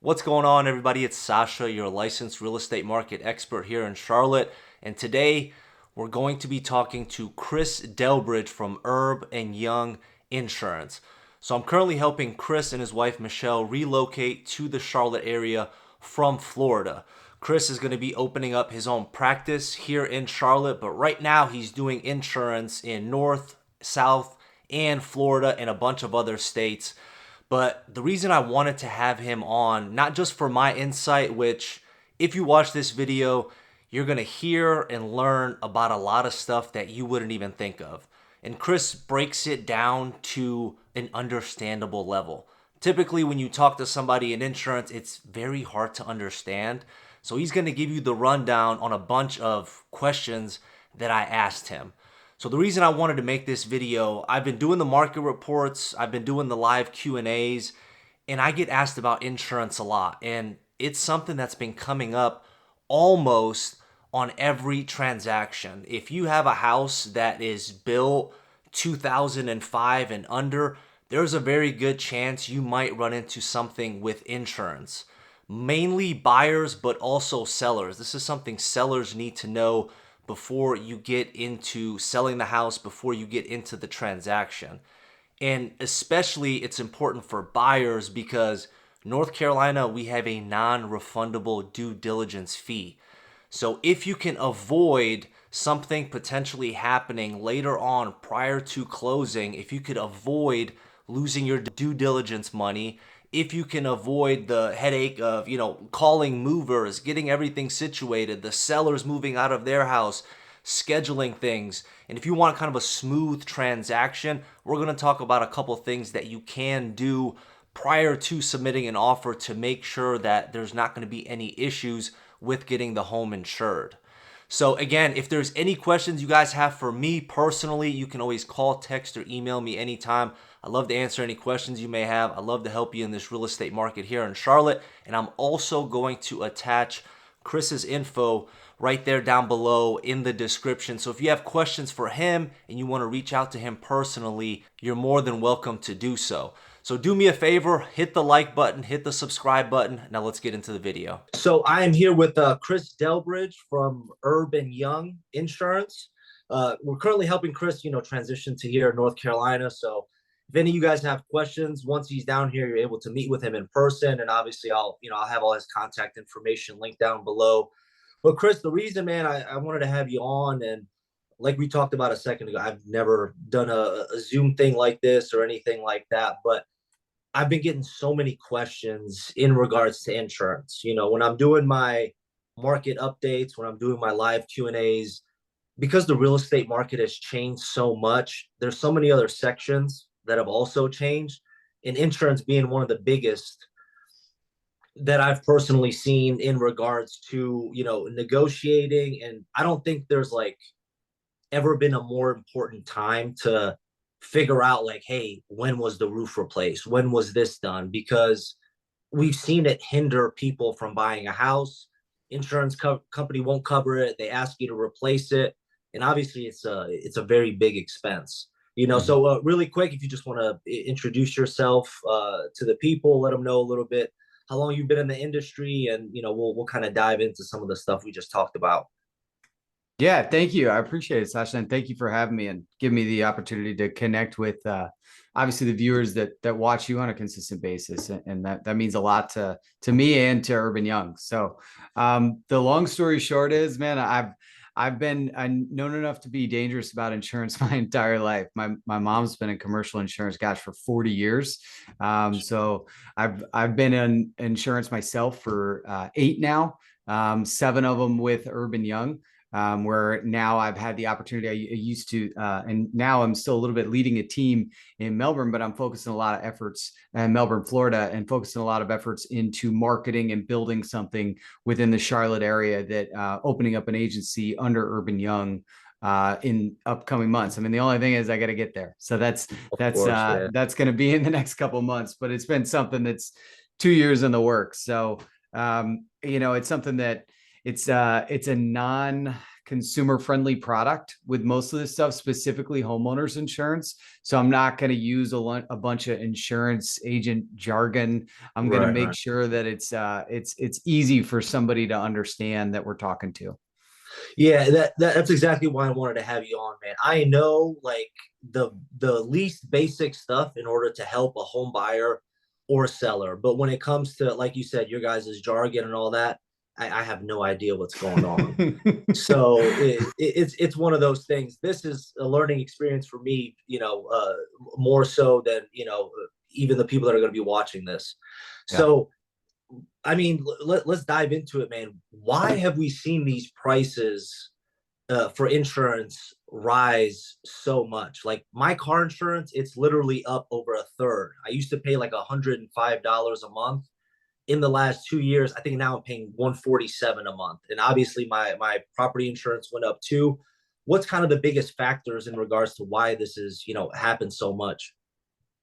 What's going on, everybody? It's Sasha, your licensed real estate market expert here in Charlotte. And today we're going to be talking to Chris Delbridge from Herb and Young Insurance. So I'm currently helping Chris and his wife Michelle relocate to the Charlotte area from Florida. Chris is going to be opening up his own practice here in Charlotte, but right now he's doing insurance in North, South, and Florida and a bunch of other states. But the reason I wanted to have him on, not just for my insight, which if you watch this video, you're going to hear and learn about a lot of stuff that you wouldn't even think of. And Chris breaks it down to an understandable level. Typically, when you talk to somebody in insurance, it's very hard to understand. So he's going to give you the rundown on a bunch of questions that I asked him. So the reason I wanted to make this video, I've been doing the market reports, I've been doing the live Q&As, and I get asked about insurance a lot. And it's something that's been coming up almost on every transaction. If you have a house that is built 2005 and under, there's a very good chance you might run into something with insurance. Mainly buyers, but also sellers. This is something sellers need to know before you get into selling the house, before you get into the transaction. And especially it's important for buyers because North Carolina, we have a non-refundable due diligence fee. So if you can avoid something potentially happening later on prior to closing, if you could avoid losing your due diligence money, if you can avoid the headache of, calling movers, getting everything situated, the sellers moving out of their house, scheduling things, and if you want kind of a smooth transaction, we're going to talk about a couple things that you can do prior to submitting an offer to make sure that there's not going to be any issues with getting the home insured. So again, if there's any questions you guys have for me personally, you can always call, text, or email me anytime. I love to answer any questions you may have. I love to help you in this real estate market here in Charlotte. And I'm also going to attach Chris's info right there down below in the description. So if you have questions for him and you want to reach out to him personally, you're more than welcome to do so. So do me a favor, hit the like button, hit the subscribe button. Now let's get into the video. So I am here with Chris Delbridge from Herb and Young Insurance. We're currently helping Chris, transition to here in North Carolina. So if any of you guys have questions, once he's down here, you're able to meet with him in person. And obviously I'll have all his contact information linked down below. But Chris, the reason, man, I wanted to have you on, and like we talked about a second ago, I've never done a Zoom thing like this or anything like that. But I've been getting so many questions in regards to insurance. When I'm doing my market updates, when I'm doing my live Q&As, because the real estate market has changed so much, there's so many other sections that have also changed, and insurance being one of the biggest that I've personally seen in regards to, negotiating. And I don't think there's ever been a more important time to figure out hey, when was the roof replaced, when was this done, because we've seen it hinder people from buying a house. Insurance company won't cover it, they ask you to replace it, and obviously it's a very big expense. So really quick, if you just want to introduce yourself to the people, let them know a little bit how long you've been in the industry, and we'll kind of dive into some of the stuff we just talked about. Yeah, thank you. I appreciate it, Sasha, and thank you for having me and giving me the opportunity to connect with obviously the viewers that watch you on a consistent basis, and that means a lot to me and to Herb and Young. So the long story short is, man, I've been known enough to be dangerous about insurance my entire life. My mom's been in commercial insurance, gosh, for 40 years. So I've been in insurance myself for 8 now, 7 of them with Herb and Young. Where now I've had the opportunity. I used to, and now I'm still a little bit leading a team in Melbourne, but I'm focusing a lot of efforts in Melbourne, Florida, and focusing a lot of efforts into marketing and building something within the Charlotte area that opening up an agency under Herb and Young in upcoming months. I mean, the only thing is I got to get there. So that's going to be in the next couple of months, but it's been something that's 2 years in the works. So, it's something that it's a non consumer friendly product with most of this stuff, specifically homeowners insurance. So I'm not going to use a bunch of insurance agent jargon. I'm going to Right, make right. sure that it's easy for somebody to understand that we're talking to. Yeah, that's exactly why I wanted to have you on, man. I know like the least basic stuff in order to help a home buyer or seller, but when it comes to, like you said, your guys' jargon and all that, I have no idea what's going on. So it's one of those things. This is a learning experience for me, more so than even the people that are going to be watching this. Yeah. So I mean, let's dive into it, man. Why have we seen these prices for insurance rise so much? Like my car insurance, it's literally up over a third. I used to pay like $105 a month. In the last 2 years, I think now I'm paying 147 a month. And obviously my property insurance went up too. What's kind of the biggest factors in regards to why this is, happened so much?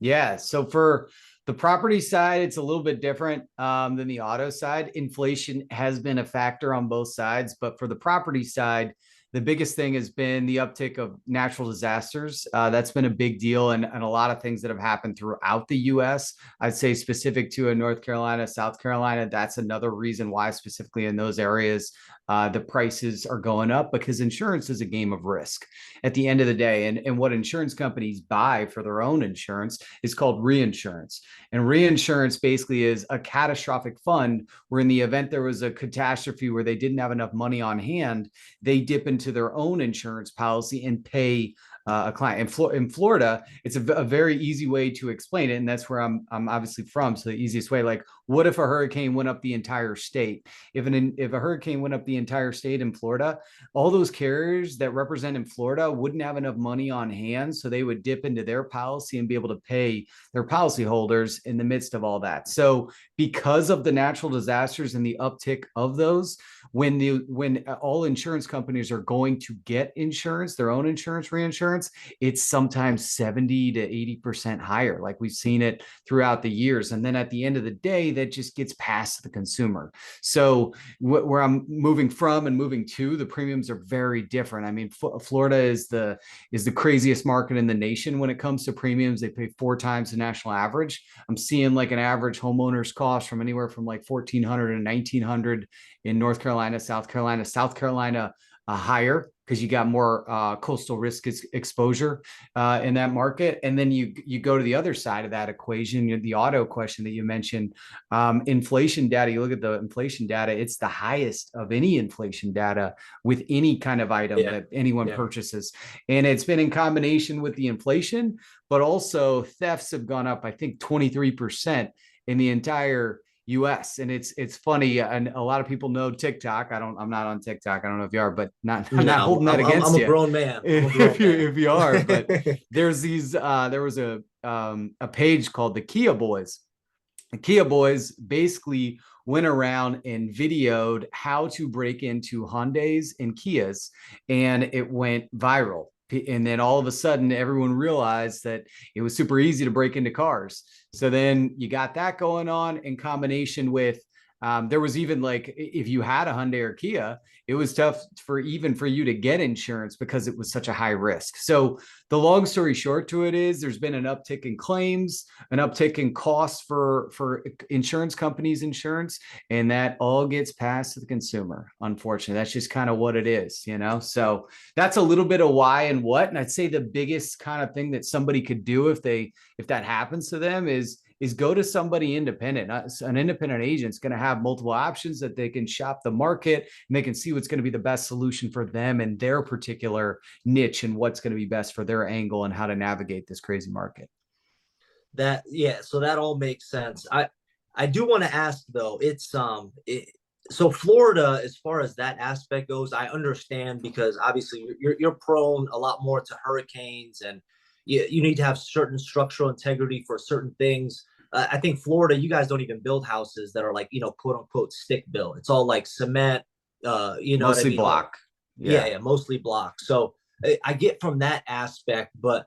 Yeah. So for the property side, it's a little bit different than the auto side. Inflation has been a factor on both sides, but for the property side, the biggest thing has been the uptick of natural disasters. That's been a big deal, and a lot of things that have happened throughout the U.S. I'd say specific to a North Carolina, South Carolina. That's another reason why, specifically in those areas, the prices are going up because insurance is a game of risk at the end of the day. And what insurance companies buy for their own insurance is called reinsurance. And reinsurance basically is a catastrophic fund where, in the event there was a catastrophe where they didn't have enough money on hand, they dip into their own insurance policy and pay a client. In Florida, it's a very easy way to explain it, and that's where I'm obviously from. So the easiest way, like, what if a hurricane went up the entire state? If a hurricane went up the entire state in Florida, all those carriers that represent in Florida wouldn't have enough money on hand, so they would dip into their policy and be able to pay their policyholders in the midst of all that. So because of the natural disasters and the uptick of those, when all insurance companies are going to get insurance, their own insurance, reinsurance, it's sometimes 70 to 80% higher. Like we've seen it throughout the years. And then at the end of the day, that just gets passed to the consumer. So where I'm moving from and moving to, the premiums are very different. I mean, Florida is the craziest market in the nation when it comes to premiums. They pay 4 times the national average. I'm seeing like an average homeowner's cost from anywhere from like 1,400 to 1,900 in North Carolina, South Carolina higher because you got more coastal risk exposure in that market. And then you go to the other side of that equation, the auto question that you mentioned, inflation data. You look at the inflation data; it's the highest of any inflation data with any kind of item Yeah. that anyone Yeah. purchases, and it's been in combination with the inflation, but also thefts have gone up, I think, 23% in the entire US. And it's funny, and a lot of people know TikTok. I'm not on TikTok. I don't know if you are, but I'm not No, holding that I'm against a you grown man. I'm a grown if man. you are. But there was a page called the Kia Boys. The Kia Boys basically went around and videoed how to break into Hyundais and Kias, and it went viral. And then all of a sudden, everyone realized that it was super easy to break into cars. So then you got that going on in combination with there was even like if you had a Hyundai or Kia, it was tough for you to get insurance because it was such a high risk. So the long story short to it is there's been an uptick in claims, an uptick in costs for insurance companies' insurance, and that all gets passed to the consumer. Unfortunately, that's just kind of what it is, you know. So that's a little bit of why and what. And I'd say the biggest kind of thing that somebody could do if that happens to them is go to somebody independent. An independent agent's going to have multiple options that they can shop the market and they can see what's going to be the best solution for them and their particular niche and what's going to be best for their angle and how to navigate this crazy market. So that all makes sense. I do want to ask though, so Florida, as far as that aspect goes, I understand because obviously you're prone a lot more to hurricanes, and you need to have certain structural integrity for certain things. I think Florida, you guys don't even build houses that are like, quote unquote stick built. It's all like cement, you know what I Mostly mean? block. Yeah, Yeah. yeah, mostly block. So I get from that aspect, but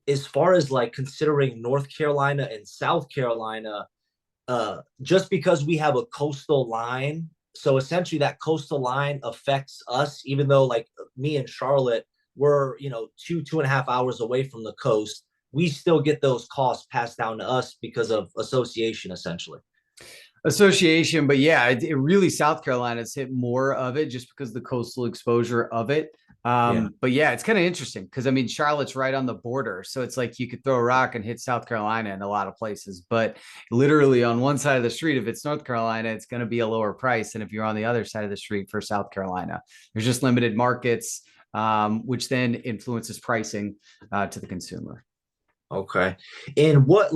as far as like considering North Carolina and South Carolina, just because we have a coastal line so essentially that coastal line affects us, even though like me and Charlotte, we're, 2.5 hours away from the coast. We still get those costs passed down to us because of association, essentially. Association, but yeah, it really South Carolina's hit more of it just because of the coastal exposure of it. Yeah. But yeah, it's kind of interesting because I mean Charlotte's right on the border, so it's like you could throw a rock and hit South Carolina in a lot of places. But literally on one side of the street, if it's North Carolina, it's going to be a lower price than if you're on the other side of the street for South Carolina. There's just limited markets, which then influences pricing to the consumer. Okay. And what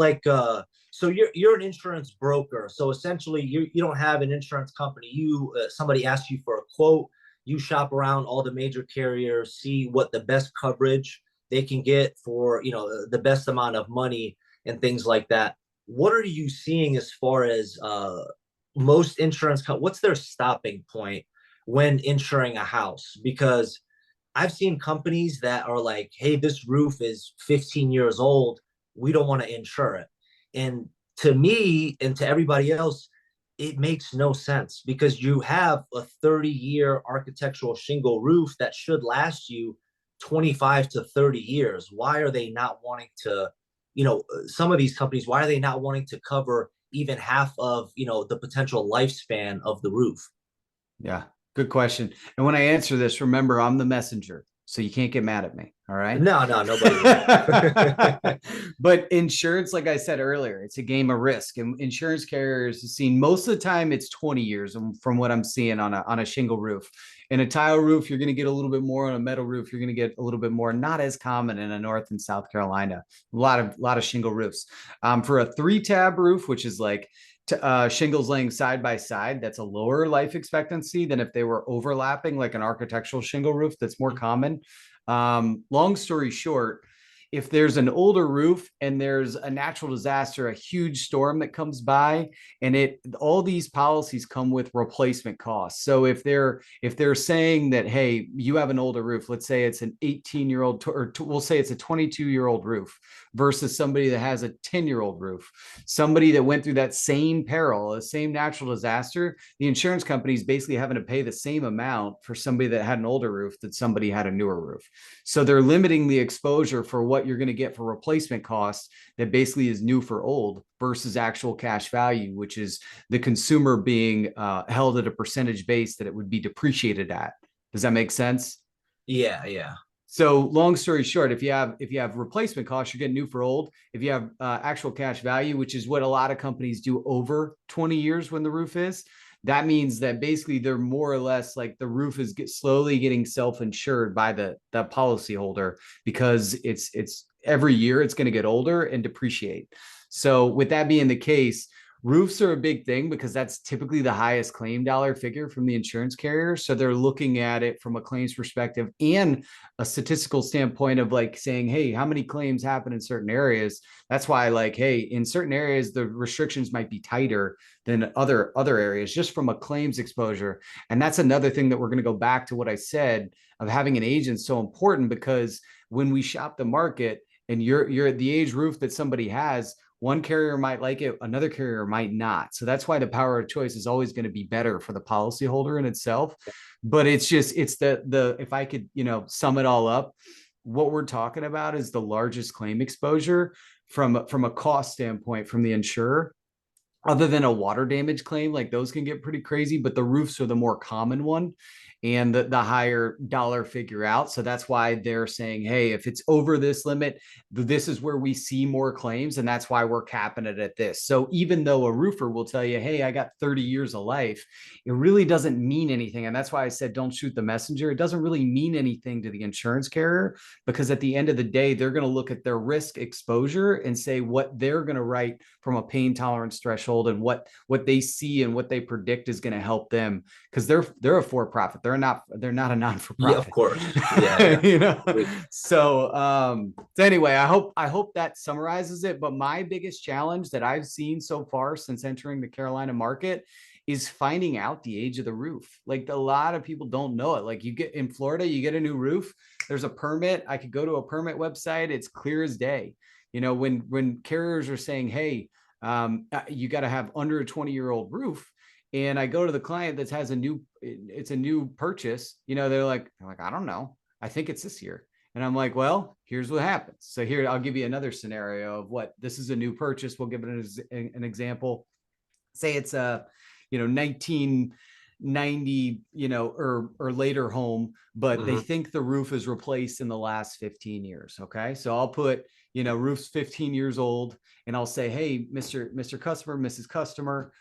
so you're an insurance broker. So essentially you don't have an insurance company. You somebody asks you for a quote, you shop around all the major carriers, see what the best coverage they can get for, the best amount of money and things like that. What are you seeing as far as most what's their stopping point when insuring a house? Because I've seen companies that are like, hey, this roof is 15 years old. We don't want to insure it. And to me and to everybody else, it makes no sense because you have a 30-year architectural shingle roof that should last you 25 to 30 years. Why are they not wanting to, some of these companies, why are they not wanting to cover even half of, the potential lifespan of the roof? Yeah, good question. And when I answer this, remember I'm the messenger, so you can't get mad at me. All right. No, no, nobody will. But insurance, like I said earlier, it's a game of risk. And insurance carriers have seen most of the time it's 20 years from what I'm seeing on a shingle roof. In a tile roof, you're going to get a little bit more. On a metal roof, you're going to get a little bit more. Not as common in a North and South Carolina. A lot of shingle roofs. For a 3-tab roof, which is like shingles laying side by side, that's a lower life expectancy than if they were overlapping, like an architectural shingle roof that's more common. Long story short, if there's an older roof and there's a natural disaster, a huge storm that comes by, and all these policies come with replacement costs. So if they're saying that, hey, you have an older roof, let's say it's an 18-year-old, or we'll say it's a 22-year-old roof versus somebody that has a 10-year-old roof, somebody that went through that same peril, the same natural disaster, the insurance company is basically having to pay the same amount for somebody that had an older roof that somebody had a newer roof. So they're limiting the exposure for what you're going to get for replacement costs that basically is new for old versus actual cash value, which is the consumer being held at a percentage base that it would be depreciated at. Does that make sense? Yeah, yeah. So long story short, if you have replacement costs, you're getting new for old. If you have actual cash value, which is what a lot of companies do over 20 years when the roof is, that means that basically they're more or less like the roof is slowly getting self-insured by the policyholder because it's every year it's going to get older and depreciate. So with that being the case, roofs are a big thing because that's typically the highest claim dollar figure from the insurance carrier. So they're looking at it from a claims perspective and a statistical standpoint of like saying, hey, how many claims happen in certain areas? That's why, like, hey, in certain areas, the restrictions might be tighter than other areas just from a claims exposure. And that's another thing that we're going to go back to what I said of having an agent so important, because when we shop the market and you're at the age roof that somebody has, one carrier might like it, another carrier might not. So that's why the power of choice is always going to be better for the policyholder in itself. But it's the if I could, sum it all up, what we're talking about is the largest claim exposure from a cost standpoint from the insurer. Other than a water damage claim, like those can get pretty crazy, but the roofs are the more common one and the higher dollar figure out. So that's why they're saying, hey, if it's over this limit, this is where we see more claims. And that's why we're capping it at this. So even though a roofer will tell you, hey, I got 30 years of life, it really doesn't mean anything. And that's why I said, don't shoot the messenger. It doesn't really mean anything to the insurance carrier, because at the end of the day, they're going to look at their risk exposure and say what they're going to write from a pain tolerance threshold and what they see and what they predict is going to help them, because they're a for-profit. They're not a Yeah, of non-for-profit. course. Yeah, yeah. So anyway, I hope that summarizes it. But my biggest challenge that I've seen so far since entering the Carolina market is finding out the age of the roof. Like a lot of people don't know it. Like you get in Florida, you get a new roof, there's a permit. I could go to a permit website. It's clear as day. When carriers are saying, hey, you got to have under a 20-year-old roof, and I go to the client that has it's a new purchase, they're like, I don't know. I think it's this year. And I'm like, well, here's what happens. So here, I'll give you another scenario of what this is a new purchase. We'll give it an example. Say it's a, 1990, or later home, but they Hmm. think the roof is replaced in the last 15 years. Okay. So I'll put, roof's 15 years old, and I'll say, hey, Mr. Customer, Mrs. Customer,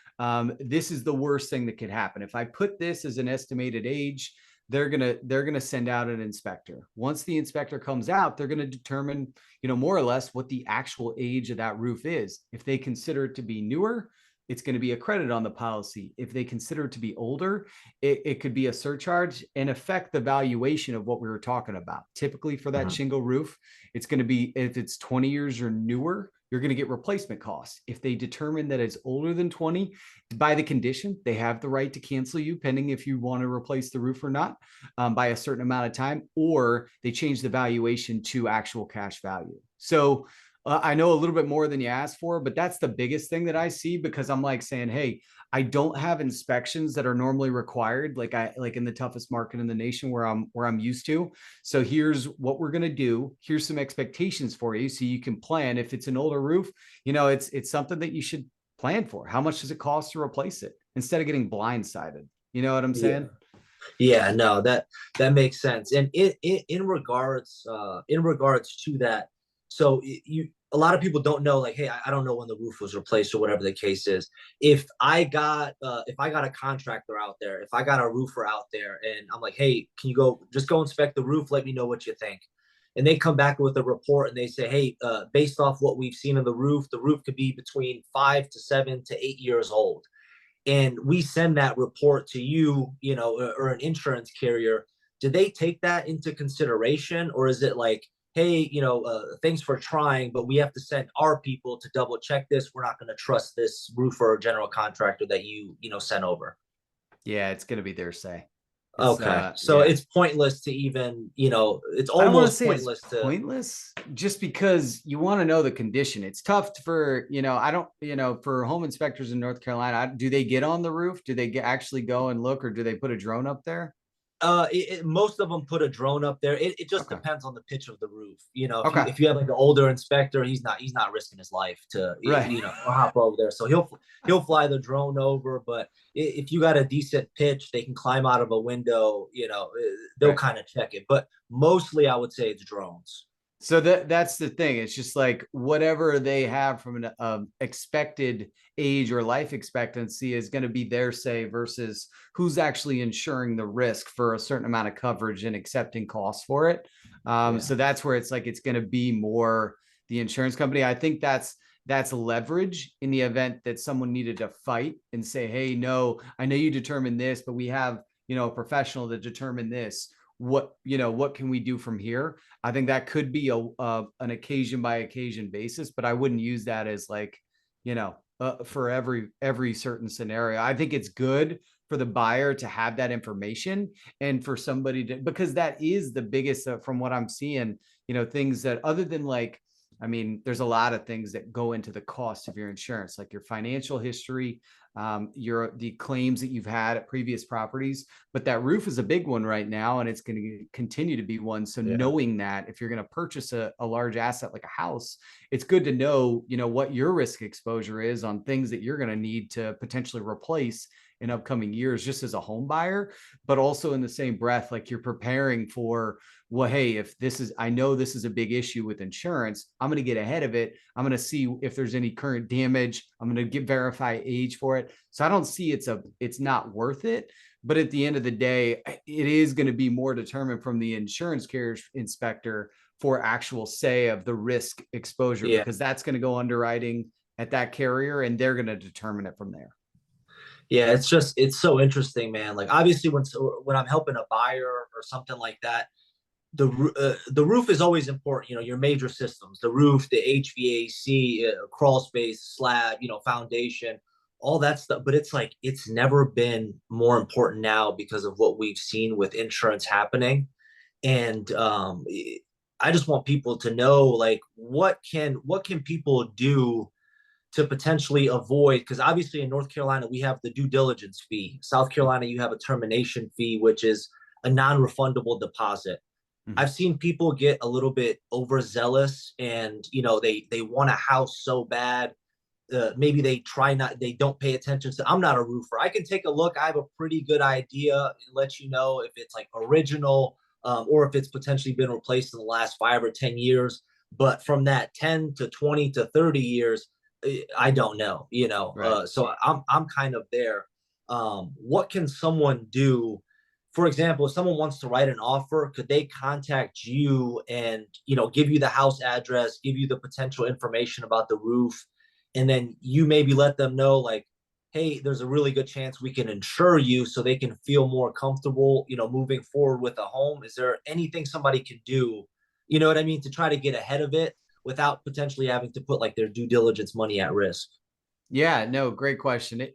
this is the worst thing that could happen. If I put this as an estimated age, they're gonna send out an inspector. Once the inspector comes out, they're gonna determine, more or less what the actual age of that roof is. If they consider it to be newer, it's going to be a credit on the policy. If they consider it to be older, it could be a surcharge and affect the valuation of what we were talking about. Typically for that Hmm. shingle roof, it's going to be, if it's 20 years or newer, you're going to get replacement costs. If they determine that it's older than 20, by the condition, they have the right to cancel you pending if you want to replace the roof or not, by a certain amount of time, or they change the valuation to actual cash value. So I know a little bit more than you asked for, but that's the biggest thing that I see, because I'm like saying, hey, I don't have inspections that are normally required, like in the toughest market in the nation where I'm used to. So here's what we're gonna do. Here's some expectations for you, so you can plan. If it's an older roof, it's something that you should plan for. How much does it cost to replace it, instead of getting blindsided? You know what I'm Yeah. saying? Yeah, no, that makes sense. And in regards to that, so you a lot of people don't know, like, hey, I don't know when the roof was replaced or whatever the case is. If I got a contractor out there, if I got a roofer out there, and I'm like, hey, can you go inspect the roof? Let me know what you think. And they come back with a report and they say, hey, based off what we've seen in the roof could be between 5 to 7 to 8 years old, and we send that report to you, or an insurance carrier, do they take that into consideration, or is it like, hey, thanks for trying, but we have to send our people to double check this. We're not going to trust this roofer or general contractor that sent over. Yeah, it's gonna be their say. It's Okay, so yeah. it's pointless to even, it's I don't want to almost say it's pointless to. pointless, just because you want to know the condition. It's tough for, I don't, for home inspectors in North Carolina, do they get on the roof? Do they actually go and look, or do they put a drone up there? Most of them put a drone up there. It just Okay. depends on the pitch of the roof. Okay. If you have like an older inspector, he's not risking his life to Right. hop over there. So he'll fly the drone over. But if you got a decent pitch, they can climb out of a window. They'll Right. kind of check it. But mostly, I would say it's drones. So that's the thing. It's just like whatever they have from an expected age or life expectancy is going to be their say, versus who's actually insuring the risk for a certain amount of coverage and accepting costs for it. Yeah. So that's where it's like it's going to be more the insurance company. I think that's leverage in the event that someone needed to fight and say, hey, no, I know you determined this, but we have, a professional to determine this. What can we do from here? I think that could be an occasion by occasion basis, but I wouldn't use that as like, for every certain scenario. I think it's good for the buyer to have that information, and for somebody to, because that is the biggest, from what I'm seeing, things that, other than like, I mean, there's a lot of things that go into the cost of your insurance, like your financial history, the claims that you've had at previous properties. But that roof is a big one right now, and it's going to continue to be one. So Yeah. knowing that if you're going to purchase a large asset like a house, it's good to know, what your risk exposure is on things that you're going to need to potentially replace in upcoming years, just as a home buyer. But also in the same breath, like, you're preparing for, well, hey, if I know this is a big issue with insurance, I'm going to get ahead of it. I'm going to see if there's any current damage. I'm going to verify age for it. So I don't see it's not worth it. But at the end of the day, it is going to be more determined from the insurance carrier inspector for actual say of the risk exposure, Yeah. because that's going to go underwriting at that carrier, and they're going to determine it from there. Yeah, it's so interesting, man. Like, obviously, when I'm helping a buyer or something like that, the roof is always important. Your major systems, the roof, the HVAC, crawl space, slab, foundation, all that stuff. But it's like it's never been more important now because of what we've seen with insurance happening. And I just want people to know, like, what can people do to potentially avoid, because obviously in North Carolina, we have the due diligence fee. South Carolina, you have a termination fee, which is a non-refundable deposit. Mhm. I've seen people get a little bit overzealous and, they want a house so bad. Maybe they don't pay attention. So I'm not a roofer. I can take a look. I have a pretty good idea and let you know if it's like original, or if it's potentially been replaced in the last 5 or 10 years. But from that 10 to 20 to 30 years, I don't know, Right. so I'm kind of there. What can someone do? For example, if someone wants to write an offer, could they contact you and, give you the house address, give you the potential information about the roof, and then you maybe let them know, like, hey, there's a really good chance we can insure you so they can feel more comfortable, moving forward with a home? Is there anything somebody can do, you know what I mean, to try to get ahead of it without potentially having to put like their due diligence money at risk? Yeah, no, great question.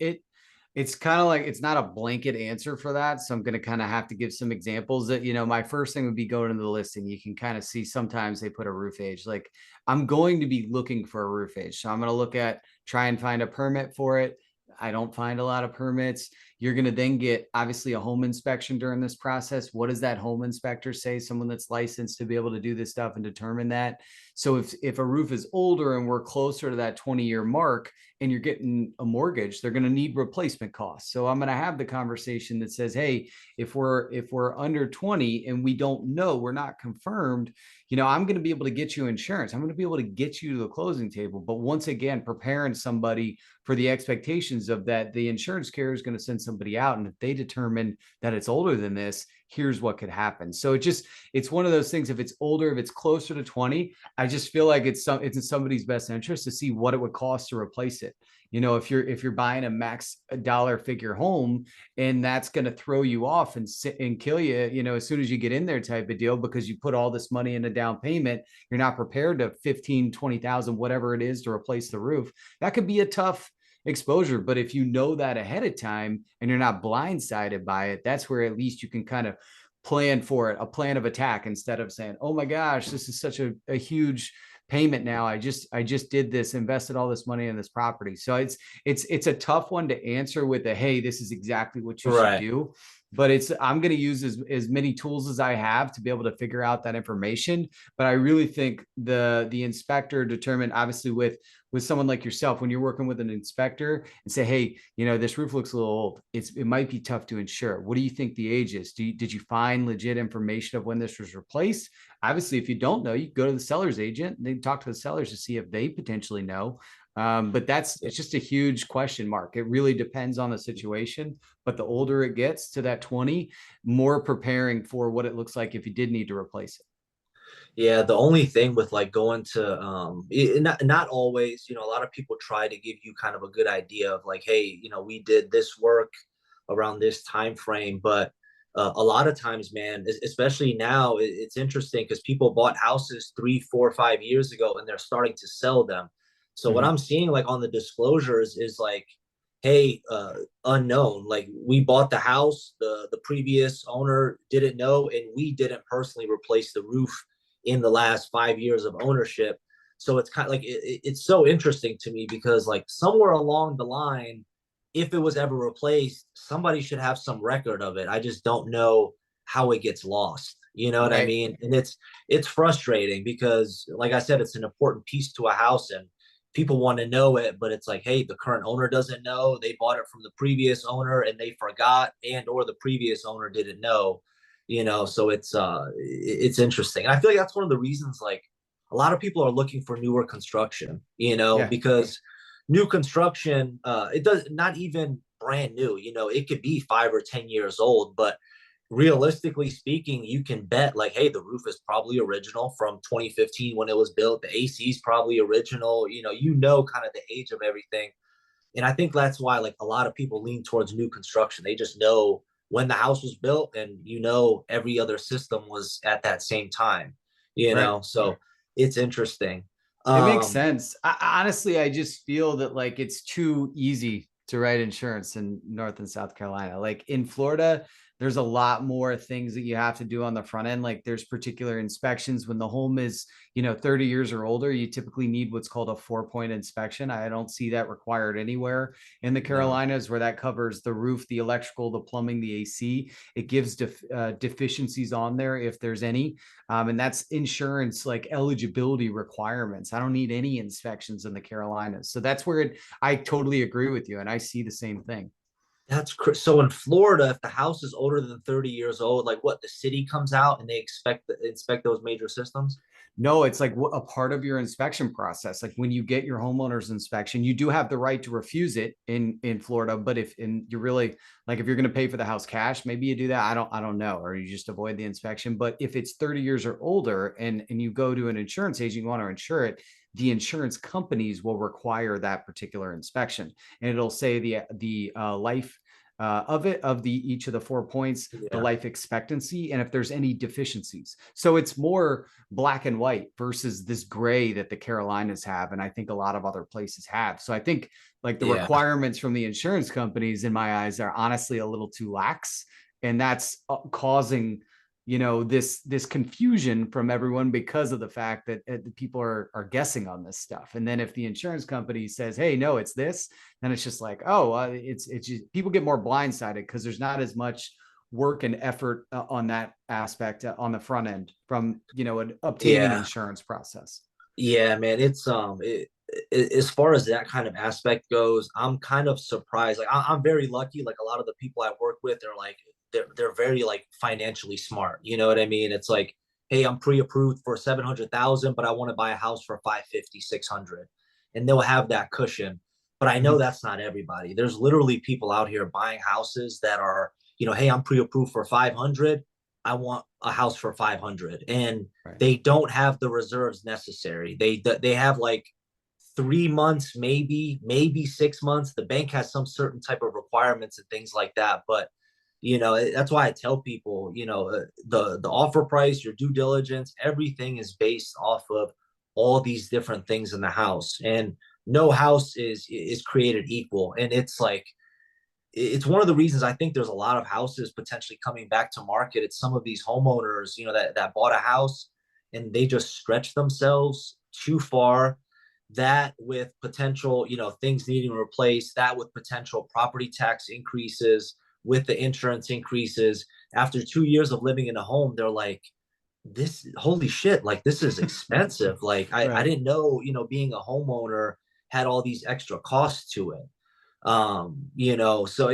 It's kind of like it's not a blanket answer for that. So I'm going to kind of have to give some examples that, my first thing would be going into the listing. You can kind of see sometimes they put a roof age. Like I'm going to be looking for a roof age. So I'm going to try and find a permit for it. I don't find a lot of permits. You're going to then get obviously a home inspection during this process. What does that home inspector say? Someone that's licensed to be able to do this stuff and determine that. So if a roof is older and we're closer to that 20-year mark, and you're getting a mortgage, they're going to need replacement costs. So I'm going to have the conversation that says, hey, if we're under 20 and we don't know, we're not confirmed, I'm going to be able to get you insurance. I'm going to be able to get you to the closing table. But once again, preparing somebody for the expectations of that, the insurance carrier is going to send somebody out. And if they determine that it's older than this, here's what could happen. So it's one of those things. If it's older, if it's closer to 20, I just feel like it's in somebody's best interest to see what it would cost to replace it. If you're buying a max dollar figure home and that's going to throw you off and kill you, as soon as you get in there type of deal, because you put all this money in a down payment, you're not prepared to 15, 20,000, whatever it is to replace the roof. That could be a tough exposure. But if you know that ahead of time and you're not blindsided by it, that's where at least you can kind of plan for it, a plan of attack, instead of saying, oh my gosh, this is such a huge payment now. I just did this, invested all this money in this property. So it's a tough one to answer with a, hey, this is exactly what you should Right. do. But I'm going to use as many tools as I have to be able to figure out that information. But I really think the inspector determined, obviously with someone like yourself, when you're working with an inspector and say, hey, this roof looks a little old. It might be tough to insure. What do you think the age is? Did you find legit information of when this was replaced? Obviously, if you don't know, you go to the seller's agent and then talk to the sellers to see if they potentially know. But it's just a huge question mark. It really depends on the situation. But the older it gets to that 20, more preparing for what it looks like if you did need to replace it. Yeah, the only thing with like going to not always, a lot of people try to give you kind of a good idea of like, hey, we did this work around this time frame, but a lot of times, man, especially now, it's interesting because people bought houses 3, 4, 5 years ago and they're starting to sell them. So what Mm-hmm. I'm seeing like on the disclosures is like, hey, unknown, like we bought the house, the previous owner didn't know, and we didn't personally replace the roof in the last 5 years of ownership. So it's kind of like it's so interesting to me because like somewhere along the line, if it was ever replaced, somebody should have some record of it. I just don't know how it gets lost. You know what I Right. mean? And it's frustrating because, like I said, it's an important piece to a house, and people want to know it, but it's like, hey, the current owner doesn't know. They bought it from the previous owner and they forgot, and or the previous owner didn't know. So it's interesting. And I feel like that's one of the reasons like a lot of people are looking for newer construction, Yeah. because new construction, it does not even brand new, it could be 5 or 10 years old, but realistically speaking, you can bet like, hey, the roof is probably original from 2015 when it was built. The AC is probably original. Kind of the age of everything. And I think that's why like a lot of people lean towards new construction. They just know when the house was built, and every other system was at that same time. Right. So it's interesting. It makes Um, sense. Honestly, I just feel that like it's too easy to write insurance in North and South Carolina. Like in Florida, there's a lot more things that you have to do on the front end. Like there's particular inspections when the home is, 30 years or older, you typically need what's called a 4-point inspection. I don't see that required anywhere in the No. Carolinas, where that covers the roof, the electrical, the plumbing, the AC. It gives deficiencies on there if there's any. And that's insurance like eligibility requirements. I don't need any inspections in the Carolinas. So that's where I totally agree with you. And I see the same thing. So in Florida, if the house is older than 30 years old, like what, the city comes out and they inspect those major systems? No, it's like a part of your inspection process. Like when you get your homeowner's inspection, you do have the right to refuse it in Florida. But if you're really like if you're going to pay for the house cash, maybe you do that. I don't know, or you just avoid the inspection. But if it's 30 years or older, and you go to an insurance agent, you want to insure it, the insurance companies will require that particular inspection, and it'll say the life of the each of the 4 points, the Yeah. life expectancy, and if there's any deficiencies. So it's more black and white versus this gray that the Carolinas have, and I think a lot of other places have. So I think like the Yeah. requirements from the insurance companies, in my eyes, are honestly a little too lax, and that's causing this confusion from everyone because of the fact that people are guessing on this stuff. And then if the insurance company says, hey, no, it's this, then it's just like, oh, it's just, people get more blindsided because there's not as much work and effort on that aspect on the front end from an obtaining Yeah. insurance process. Yeah, man. As far as that kind of aspect goes, I'm kind of surprised. Like I'm very lucky. Like a lot of the people I work with, they're very like financially smart. You know what I mean? It's like, hey, I'm pre-approved for 700,000, but I want to buy a house for 550, 600, and they'll have that cushion. But I know Mhm. that's not everybody. There's literally people out here buying houses that are, hey, I'm pre-approved for 500. I want a house for 500, and Right. they don't have the reserves necessary. They have like 3 months, maybe 6 months. The bank has some certain type of requirements and things like that. But that's why I tell people, the offer price, your due diligence, everything is based off of all these different things in the house, and no house is created equal. And it's one of the reasons I think there's a lot of houses potentially coming back to market. It's some of these homeowners, that bought a house and they just stretch themselves too far. That with potential, things needing replaced, that with potential property tax increases, with the insurance increases. After 2 years of living in a home, they're like, this, holy shit, like this is expensive. Like I Right. didn't know, being a homeowner had all these extra costs to it. So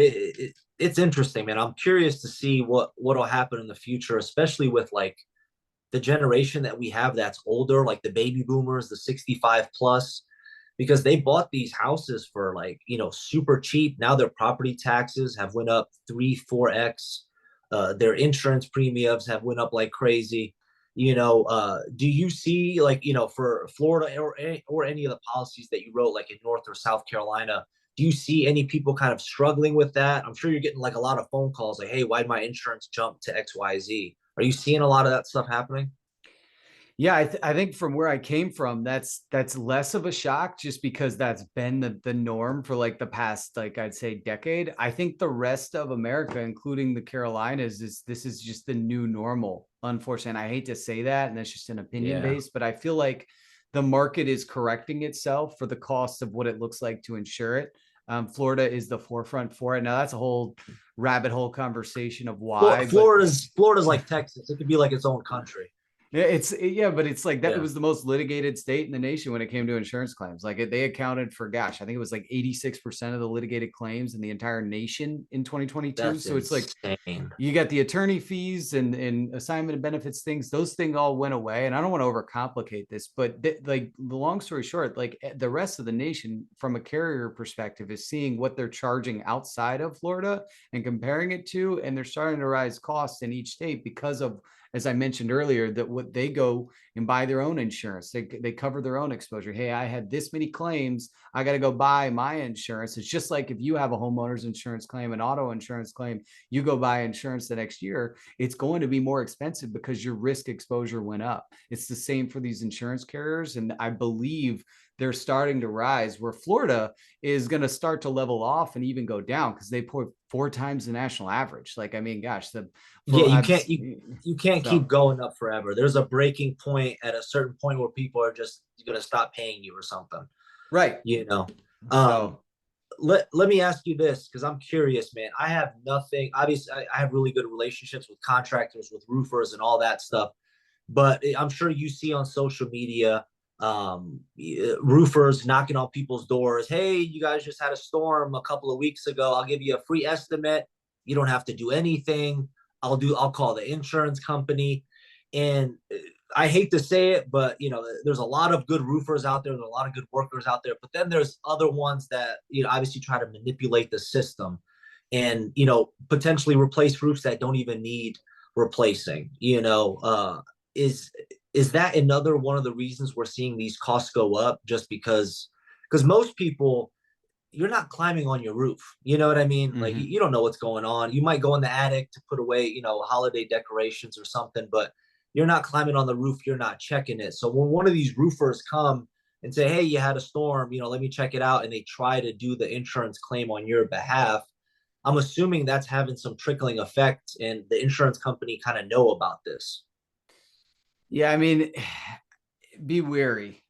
it's interesting, man. I'm curious to see what'll happen in the future, especially with like the generation that we have that's older, like the baby boomers, the 65 plus, because they bought these houses for like, super cheap. Now their property taxes have went up 3 4x. Their insurance premiums have went up like crazy. Do you see like, for Florida or any of the policies that you wrote like in North or South Carolina, do you see any people kind of struggling with that? I'm sure you're getting like a lot of phone calls like, hey, why'd my insurance jump to XYZ? Are you seeing a lot of that stuff happening? Yeah, I think from where I came from, that's less of a shock just because that's been the norm for like the past, like I'd say, decade. I think the rest of America, including the Carolinas, is this is just the new normal. Unfortunately, and I hate to say that, and that's just an opinion Yeah. based, but I feel like the market is correcting itself for the cost of what it looks like to insure it. Florida is the forefront for it. Now that's a whole rabbit hole conversation of why, but Florida's like Texas. It could be like its own country. yeah, but it's like that. It Yeah. was the most litigated state in the nation when it came to insurance claims. Like they accounted for, gosh, I think it was like 86% of the litigated claims in the entire nation in 2022. That's So it's like insane. you got the attorney fees and assignment of benefits things. Those things all went away. And I don't want to overcomplicate this, but like the long story short, like the rest of the nation, from a carrier perspective, is seeing what they're charging outside of Florida and comparing it to, and they're starting to rise costs in each state because of, as I mentioned earlier, that what they go and buy their own insurance. They cover their own exposure. Hey, I had this many claims. I got to go buy my insurance. It's just like if you have a homeowner's insurance claim, an auto insurance claim, you go buy insurance the next year, it's going to be more expensive because your risk exposure went up. It's the same for these insurance carriers. And I believe they're starting to rise, where Florida is going to start to level off and even go down because they put 4 times the national average. Like, I mean, gosh, the Yeah, for I've you can't keep so going up forever. There's a breaking point at a certain point where people are just going to stop paying you or something. right. You know. Um, So let me ask you this because I'm curious, man. I have nothing. Obviously, I have really good relationships with contractors, with roofers, and all that stuff. But I'm sure you see on social media roofers knocking on people's doors. Hey, you guys just had a storm a couple of weeks ago. I'll give you a free estimate. You don't have to do anything. I'll call the insurance company. And I hate to say it, but there's a lot of good roofers out there. There's a lot of good workers out there. But then there's other ones that obviously try to manipulate the system, and potentially replace roofs that don't even need replacing. Is is that another one of the reasons we're seeing these costs go up? Just because most people, you're not climbing on your roof. You know what I mean? Like mhm. you don't know what's going on. You might go in the attic to put away, holiday decorations or something, but you're not climbing on the roof. You're not checking it. So when one of these roofers come and say, "Hey, you had a storm, let me check it out," and they try to do the insurance claim on your behalf, I'm assuming that's having some trickling effect, and the insurance company kind of know about this. Yeah, I mean, be wary.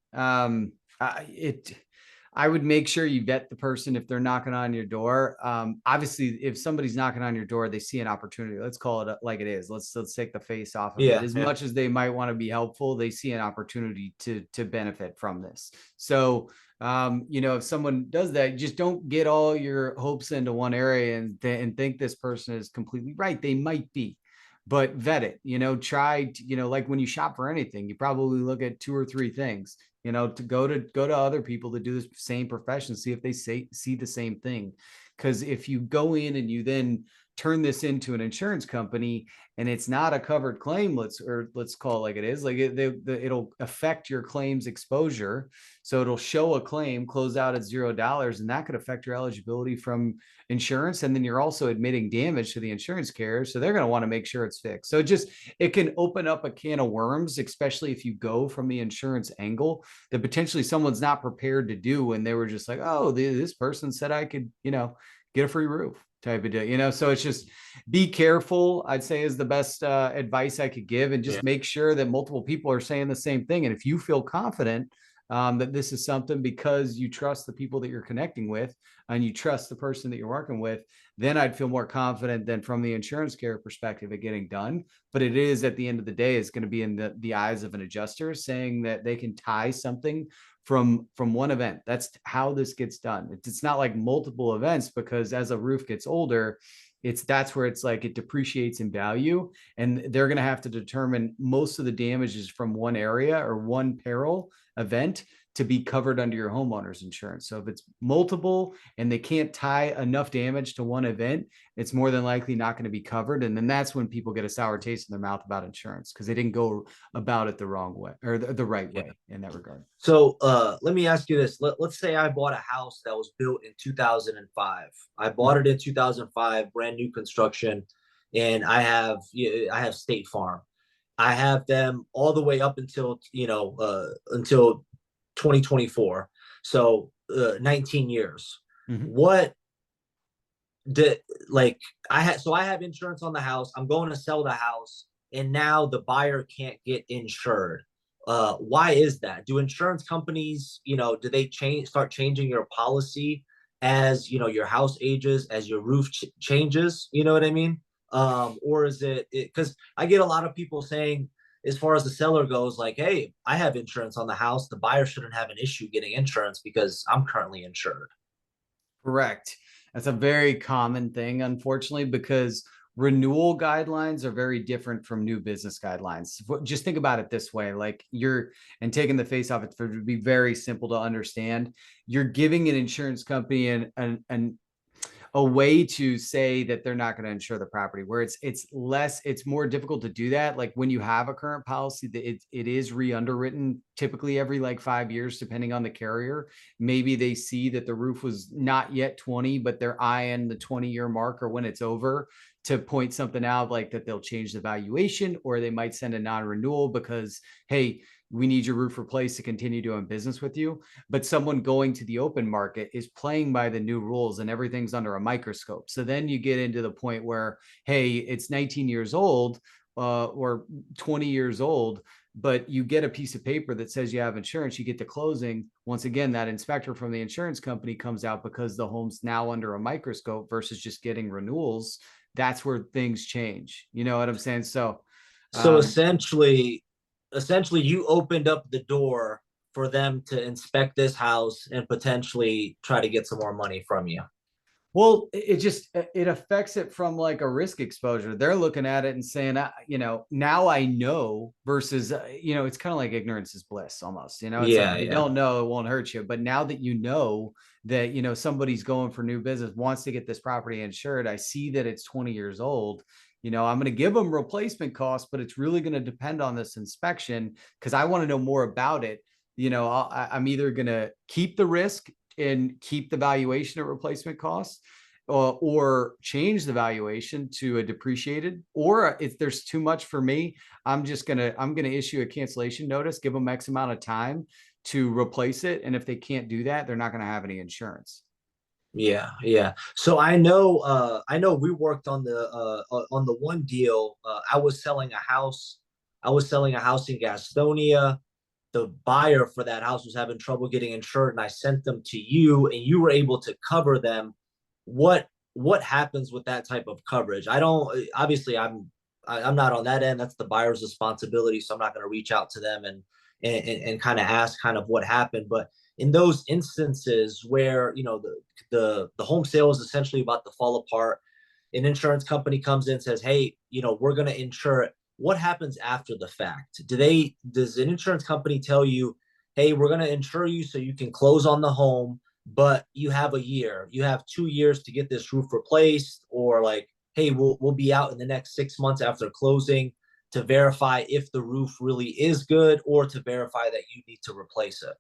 I would make sure you vet the person if they're knocking on your door. Obviously, if somebody's knocking on your door, they see an opportunity. Let's call it like it is. Let's take the face off of it. Yeah, As yeah, much as they might want to be helpful, they see an opportunity to benefit from this. So, if someone does that, just don't get all your hopes into one area and think this person is completely right. They might be, but vet it. Try. Like when you shop for anything, you probably look at 2 or 3 things. To go to other people that do the same profession, see if they see the same thing. Because if you go in and you then turn this into an insurance company and it's not a covered claim, let's call it like it is, like it'll affect your claims exposure. So it'll show a claim close out at $0, and that could affect your eligibility from insurance. And then you're also admitting damage to the insurance carrier, so they're going to want to make sure it's fixed. So it can open up a can of worms, especially if you go from the insurance angle that potentially someone's not prepared to do when they were just like, oh, this person said I could, get a free roof type of deal. So it's just be careful, I'd say, is the best advice I could give, and yeah. just make sure that multiple people are saying the same thing. And if you feel confident that this is something because you trust the people that you're connecting with and you trust the person that you're working with, then I'd feel more confident than from the insurance carrier perspective of getting done. But it is, at the end of the day, it's going to be in the eyes of an adjuster saying that they can tie something from one event. That's how this gets done. It's not like multiple events, because as a roof gets older, that's where it's like it depreciates in value, and they're going to have to determine most of the damages from one area or one peril event to be covered under your homeowner's insurance. So if it's multiple and they can't tie enough damage to one event, it's more than likely not going to be covered. And then that's when people get a sour taste in their mouth about insurance, because they didn't go about it the wrong way or the right Yeah. way in that regard. So let me ask you this. Let's say I bought a house that was built in 2005. I bought it in 2005, brand new construction, and I have State Farm. I have them all the way up until 2024. So 19 years. Mm-hmm. What did like I have insurance on the house. I'm going to sell the house, and now the buyer can't get insured. Why is that? Do insurance companies, do they start changing your policy as your house ages, as your roof changes? You know what I mean? Or is it because I get a lot of people saying, as far as the seller goes, like, hey, I have insurance on the house. The buyer shouldn't have an issue getting insurance because I'm currently insured. Correct. That's a very common thing, unfortunately, because renewal guidelines are very different from new business guidelines. Just think about it this way, like and taking the face off, it would be very simple to understand. You're giving an insurance company an a way to say that they're not going to insure the property, where it's more difficult to do that. Like when you have a current policy, that it is re-underwritten typically every like 5 years, depending on the carrier. Maybe they see that the roof was not yet 20, but they're eyeing the 20-year mark, or when it's over, to point something out like that, they'll change the valuation, or they might send a non-renewal because, hey, we need your roof replaced to continue doing business with you. But someone going to the open market is playing by the new rules and everything's under a microscope. So then you get into the point where, hey, it's 19 years old or 20 years old, but you get a piece of paper that says you have insurance, you get to closing. Once again, that inspector from the insurance company comes out because the home's now under a microscope versus just getting renewals. That's where things change. You know what I'm saying? So, So um, essentially, you opened up the door for them to inspect this house and potentially try to get some more money from you. well, it just it affects it from like a risk exposure. They're looking at it and saying, now I know versus, it's kind of like ignorance is bliss almost. It's like Yeah, if you yeah, don't know, it won't hurt you. But now that you know that, somebody's going for new business, wants to get this property insured, I see that it's 20 years old. I'm going to give them replacement costs, but it's really going to depend on this inspection because I want to know more about it. I'm either going to keep the risk and keep the valuation at replacement costs, or change the valuation to a depreciated, or if there's too much for me, I'm gonna issue a cancellation notice, give them X amount of time to replace it, and if they can't do that, they're not going to have any insurance. yeah, yeah. So I know we worked on the one deal. I was selling a house. I was selling a house in Gastonia. The buyer for that house was having trouble getting insured, and I sent them to you, and you were able to cover them. What happens with that type of coverage? I don't obviously I'm not on that end. That's the buyer's responsibility, so I'm not going to reach out to them and kind of ask kind of what happened. But in those instances where the home sale is essentially about to fall apart, an insurance company comes in and says, hey, we're going to insure it. What happens after the fact? Does an insurance company tell you, hey, we're going to insure you so you can close on the home, but you have a year, you have 2 years to get this roof replaced, or like, hey, we'll be out in the next 6 months after closing to verify if the roof really is good, or to verify that you need to replace it?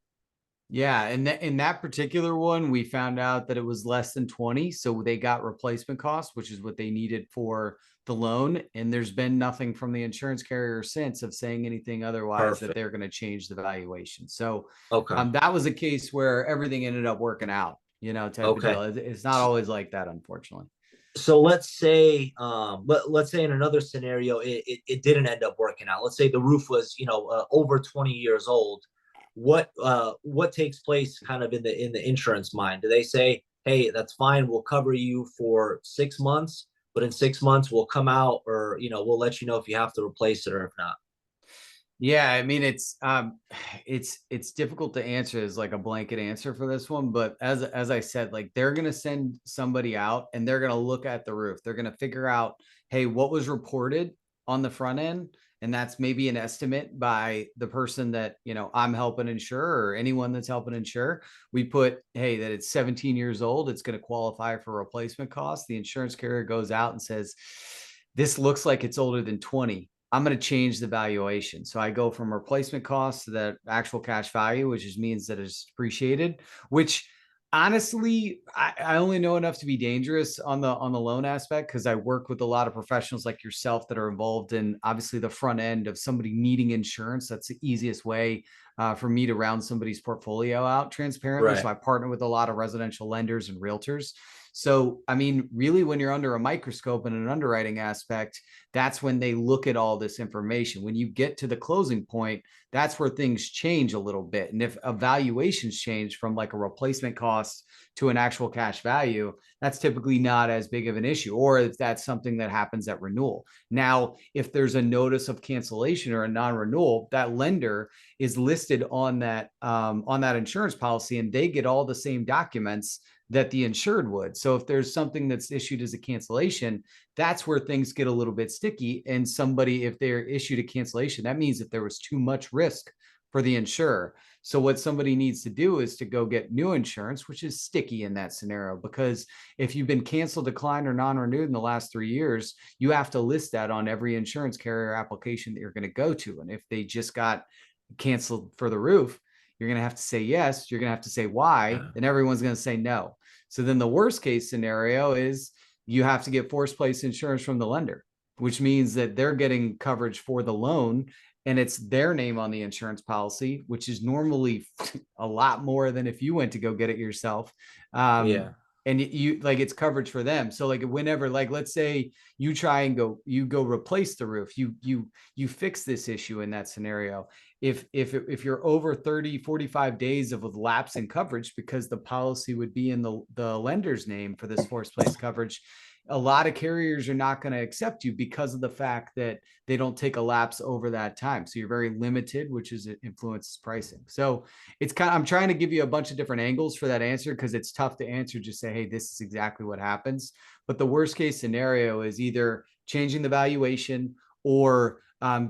Yeah, and in that particular one, we found out that it was less than 20, so they got replacement costs, which is what they needed for the loan. And there's been nothing from the insurance carrier since of saying anything otherwise that Perfect. they're going to change the valuation. So Okay. that was a case where everything ended up working out, type of Okay. deal. It's not always like that, unfortunately. So let's say in another scenario it didn't end up working out. Let's say the roof was over 20 years old. What takes place kind of in the insurance mind? Do they say, hey, that's fine, we'll cover you for 6 months, but in 6 months we'll come out, or we'll let you know if you have to replace it or if not? Yeah, I mean it's difficult to answer as like a blanket answer for this one, but as I said, like they're gonna send somebody out and they're gonna look at the roof. They're gonna figure out, hey, what was reported on the front end, and that's maybe an estimate by the person that I'm helping insure or anyone that's helping insure. We put, hey, that it's 17 years old, it's gonna qualify for replacement costs. The insurance carrier goes out and says, this looks like it's older than 20. I'm going to change the valuation. So I go from replacement cost to the actual cash value, which just means that it's depreciated, which honestly, I only know enough to be dangerous on the loan aspect because I work with a lot of professionals like yourself that are involved in obviously the front end of somebody needing insurance. That's the easiest way for me to round somebody's portfolio out transparently. Right. So I partner with a lot of residential lenders and realtors. So, I mean, really, when you're under a microscope in an underwriting aspect, that's when they look at all this information. When you get to the closing point, that's where things change a little bit. And if evaluations change from like a replacement cost to an actual cash value, that's typically not as big of an issue, or if that's something that happens at renewal. Now, if there's a notice of cancellation or a non-renewal, that lender is listed on that insurance policy, and they get all the same documents that the insured would. So if there's something that's issued as a cancellation, that's where things get a little bit sticky. And somebody, if they're issued a cancellation, that means that there was too much risk for the insurer. So what somebody needs to do is to go get new insurance, which is sticky in that scenario, because if you've been canceled, declined, or non-renewed in the last 3 years, you have to list that on every insurance carrier application that you're going to go to. And if they just got canceled for the roof, you're going to have to say yes. You're going to have to say why, Yeah. and everyone's going to say no. So then the worst case scenario is you have to get forced place insurance from the lender, which means that they're getting coverage for the loan and it's their name on the insurance policy, which is normally a lot more than if you went to go get it yourself. Um, Yeah. and you like it's coverage for them. So like whenever, like let's say you try and you go replace the roof, you fix this issue in that scenario. If you're over 30, 45 days of lapse in coverage because the policy would be in the lender's name for this forced place coverage, a lot of carriers are not going to accept you because of the fact that they don't take a lapse over that time. So you're very limited, which is it influences pricing. So it's kind of, I'm trying to give you a bunch of different angles for that answer because it's tough to answer. Just say, hey, this is exactly what happens. But the worst case scenario is either changing the valuation or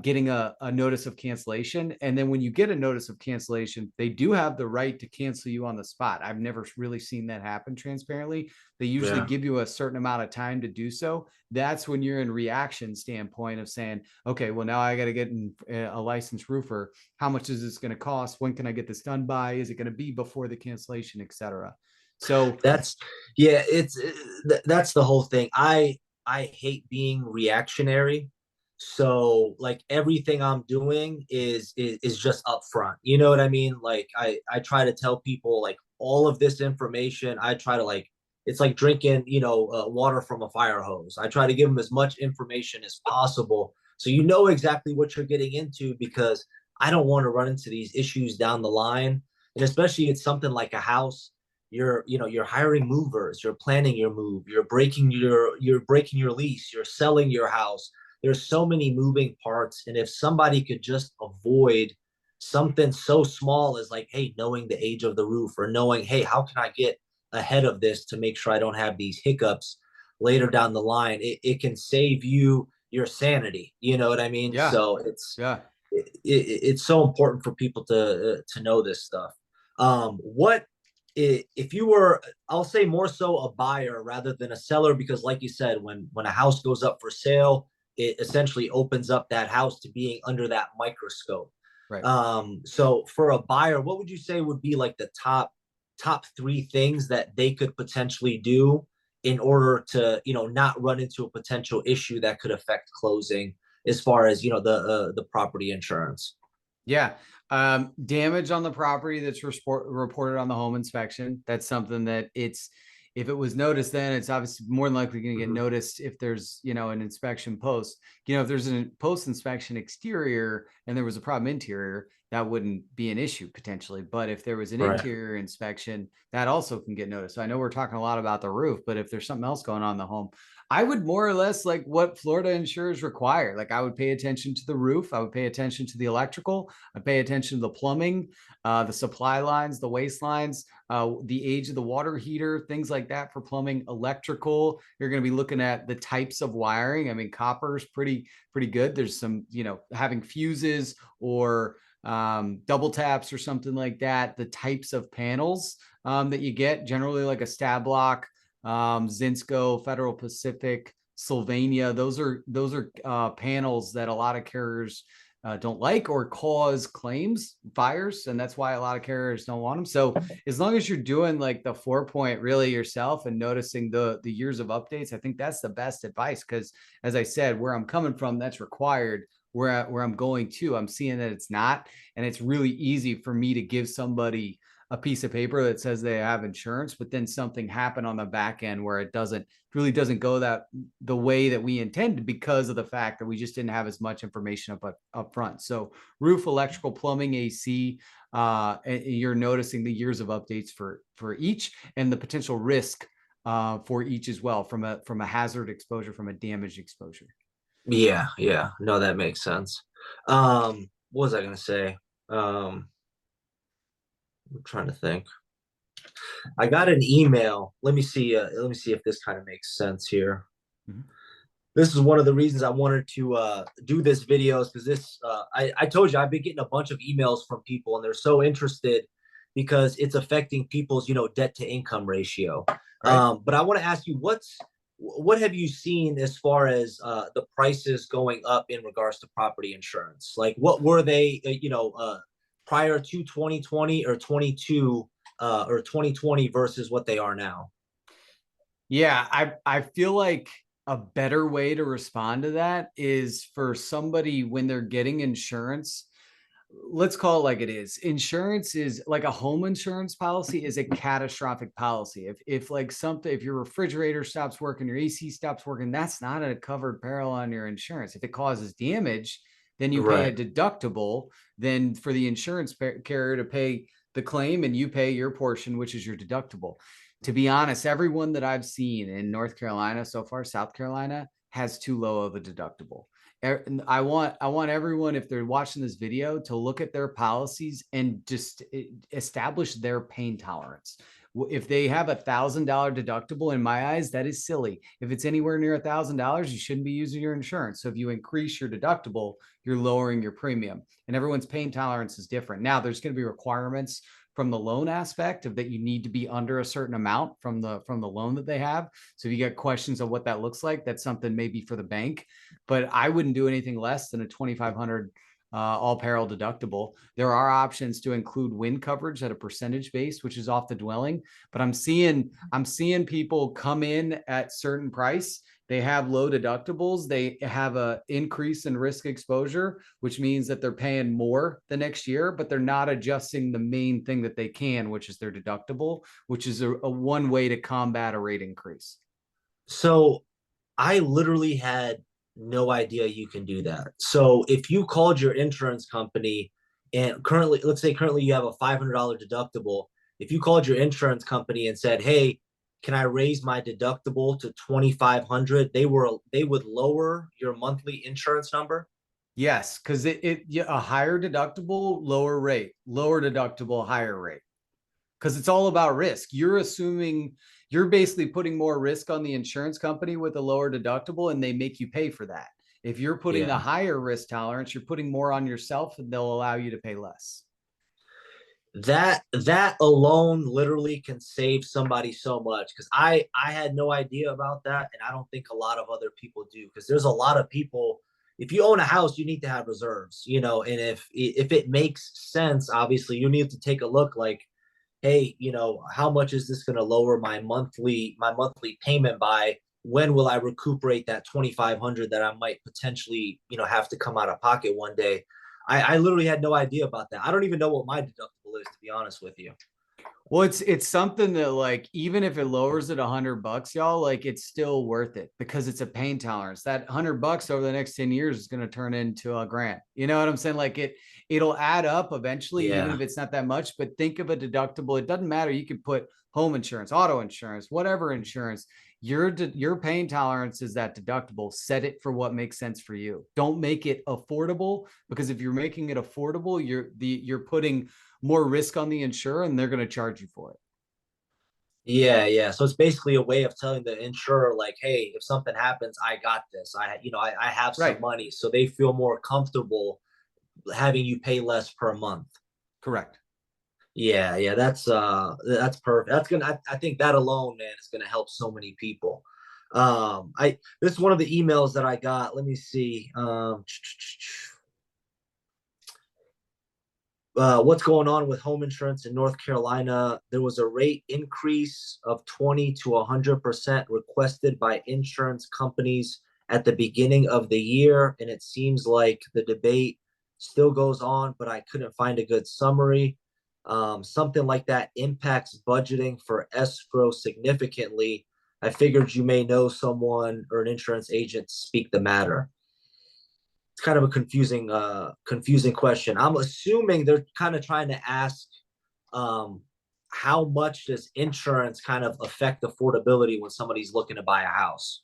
getting a notice of cancellation. And then when you get a notice of cancellation, they do have the right to cancel you on the spot. I've never really seen that happen transparently. They usually Yeah. give you a certain amount of time to do so. That's when you're in reaction standpoint of saying, okay, well, now I got to get a licensed roofer. How much is this going to cost? When can I get this done by? Is it going to be before the cancellation, et cetera? So That's yeah, that's the whole thing. I hate being reactionary. So like everything I'm doing is just upfront. You know what I mean? Like I try to tell people like all of this information. I try to like it's like drinking, water from a fire hose. I try to give them as much information as possible so you know exactly what you're getting into because I don't want to run into these issues down the line. And especially it's something like a house you're hiring movers, you're planning your move, you're breaking your lease, you're selling your house. There's so many moving parts, and if somebody could just avoid something so small as like, hey, knowing the age of the roof, or knowing, hey, how can I get ahead of this to make sure I don't have these hiccups later down the line, it can save you your sanity. You know what I mean? yeah, So yeah. it's so important for people to know this stuff. What if you were, I'll say more so a buyer rather than a seller, because like you said, when a house goes up for sale, it essentially opens up that house to being under that microscope. Right. So for a buyer, what would you say would be like the top three things that they could potentially do in order to not run into a potential issue that could affect closing as far as the property insurance? Yeah. Damage on the property that's reported on the home inspection. That's something that if it was noticed, then it's obviously more than likely going to get Mm-hmm. noticed if there's, an inspection post. If there's a post inspection exterior and there was a problem interior, that wouldn't be an issue potentially. But if there was an Right. interior inspection, that also can get noticed. So I know we're talking a lot about the roof, but if there's something else going on in the home, I would more or less like what Florida insurers require. Like I would pay attention to the roof. I would pay attention to the electrical. I pay attention to the plumbing, the supply lines, the waste lines, the age of the water heater, things like that for plumbing. Electrical, you're going to be looking at the types of wiring. I mean, copper is pretty good. There's some, having fuses or double taps or something like that. The types of panels that you get, generally like a stab block, Zinsco, Federal Pacific, Sylvania. Those are panels that a lot of carriers don't like or cause claims, fires, and that's why a lot of carriers don't want them. So as long as you're doing like the 4 point really yourself and noticing the years of updates, I think that's the best advice. Because as I said, where I'm coming from, that's required. Where I'm going to, I'm seeing that it's not, and it's really easy for me to give somebody a piece of paper that says they have insurance, but then something happened on the back end where it really doesn't go the way that we intended because of the fact that we just didn't have as much information up front. So roof, electrical, plumbing, AC, and you're noticing the years of updates for each and the potential risk for each as well from a hazard exposure, from a damage exposure. Yeah, yeah. No, that makes sense. What was I gonna say? I'm trying to think. I got an email. Let me see. Let me see if this kind of makes sense here. Mhm. This is one of the reasons I wanted to do this video is because I told you I've been getting a bunch of emails from people and they're so interested because it's affecting people's debt to income ratio. Right. But I want to ask you what have you seen as far as the prices going up in regards to property insurance? Like what were they prior to 2020 or 22 or 2020 versus what they are now? Yeah, I feel like a better way to respond to that is for somebody when they're getting insurance, let's call it like it is. Insurance is like a home insurance policy is a catastrophic policy. If like something, if your refrigerator stops working, your AC stops working, that's not a covered peril on your insurance. If it causes damage, then you pay a Right. deductible, then for the insurance carrier to pay the claim and you pay your portion, which is your deductible. To be honest, everyone that I've seen in North Carolina so far, South Carolina, has too low of a deductible. I want everyone, if they're watching this video, to look at their policies and just establish their pain tolerance. If they have $1,000 deductible, in my eyes, that is silly. If it's anywhere near $1,000, you shouldn't be using your insurance. So if you increase your deductible, you're lowering your premium, and everyone's pain tolerance is different. Now there's going to be requirements from the loan aspect of that you need to be under a certain amount from the loan that they have. So if you get questions of what that looks like, that's something maybe for the bank, but I wouldn't do anything less than a 2,500 all peril deductible. There are options to include wind coverage at a percentage base, which is off the dwelling. But I'm seeing people come in at certain price. They have low deductibles. They have a increase in risk exposure, which means that they're paying more the next year, but they're not adjusting the main thing that they can, which is their deductible, which is a one way to combat a rate increase. So I literally had no idea you can do that. So if you called your insurance company and currently, let's say currently you have a $500 deductible, if you called your insurance company and said, "Hey, can I raise my deductible to 2,500?" They would lower your monthly insurance number. Yes, because a higher deductible, lower rate, lower deductible, higher rate. Because it's all about risk. You're basically putting more risk on the insurance company with a lower deductible, and they make you pay for that. If you're putting the Yeah. higher risk tolerance, you're putting more on yourself, and they'll allow you to pay less. That alone literally can save somebody so much because I had no idea about that, and I don't think a lot of other people do because there's a lot of people. If you own a house, you need to have reserves, and if it makes sense, obviously you need to take a look like, hey, how much is this going to lower my monthly payment by? When will I recuperate that 2,500 that I might potentially have to come out of pocket one day? I literally had no idea about that. I don't even know what my deductible is, to be honest with you. Well, it's something that like even if it lowers it $100, y'all, like it's still worth it because it's a pain tolerance. That $100 over the next 10 years is going to turn into a grant. You know what I'm saying? Like it'll add up eventually, even Yeah. if it's not that much. But think of a deductible. It doesn't matter. You could put home insurance, auto insurance, whatever insurance. Your pain tolerance is that deductible. Set it for what makes sense for you. Don't make it affordable because if you're making it affordable, you're putting more risk on the insurer and they're going to charge you for it. Yeah, yeah. So it's basically a way of telling the insurer, like, hey, if something happens, I got this. I have some Right. money, so they feel more comfortable having you pay less per month. Correct. Yeah, yeah. That's perfect. I think that alone, man, is gonna help so many people. I This is one of the emails that I got. Let me see. What's going on with home insurance in North Carolina? There was a rate increase of 20 to 100% requested by insurance companies at the beginning of the year. And it seems like the debate still goes on, but I couldn't find a good summary. Something like that impacts budgeting for escrow significantly. I figured you may know someone or an insurance agent to speak the matter. It's kind of a confusing question. I'm assuming they're kind of trying to ask, um, how much does insurance kind of affect affordability when somebody's looking to buy a house?